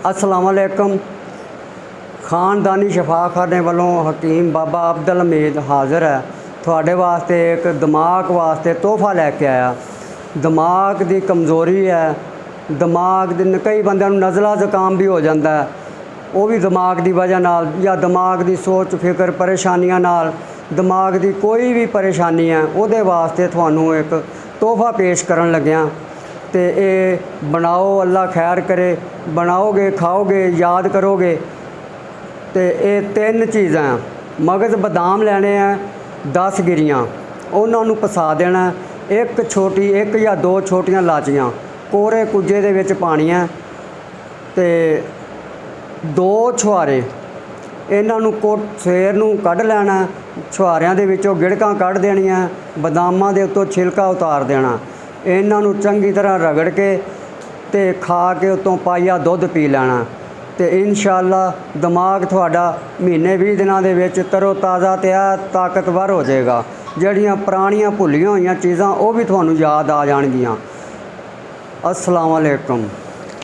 अस्सलाम वालेकुम। खानदानी शफाखाने वालों हकीम बाबा अब्दुल हमीद हाज़िर है थोड़े वास्ते एक दिमाग वास्ते तोहफा लैके आया। दिमाग की कमज़ोरी है, दिमाग दी कई बंदे नज़ला ज़ुकाम भी हो जाता है, वो भी दिमाग की वजह नाल या दिमाग की सोच फिक्र परेशानियां नाल दिमाग की कोई भी परेशानी है उहदे वास्ते थानू एक तोहफा पेश करन लग्या। तो ये बनाओ, अल्लाह खैर करे, बनाओगे खाओगे याद करोगे। तो ये 3 चीज़ां मगज़ बादाम लेने हैं 10 गिरियाँ, उन्होंने पसा देना। एक छोटी एक या 2 छोटियां लाचियाँ कोरे कुजे दे विच पाणियां ते 2 छुहारे इन्हों को सवेर नूं कढ़ लैना। छुहारियां दे विचों गिड़कां कढ़ देनियां, बादामां दे उत्तों छिलका उतार देना। इन्हों चंगी तरह रगड़ के ते खा के उत्तों पाइया दुध पी लेना। तो इंशाअल्लाह दिमाग थोड़ा महीने 20 दिनों के विच तरो ताज़ा ते ताकतवर हो जाएगा। जड़ियाँ पुरानियां भुलियां हुई चीज़ां वो भी थानू याद आ जाणगियां। अस्सलाम वालेकुम।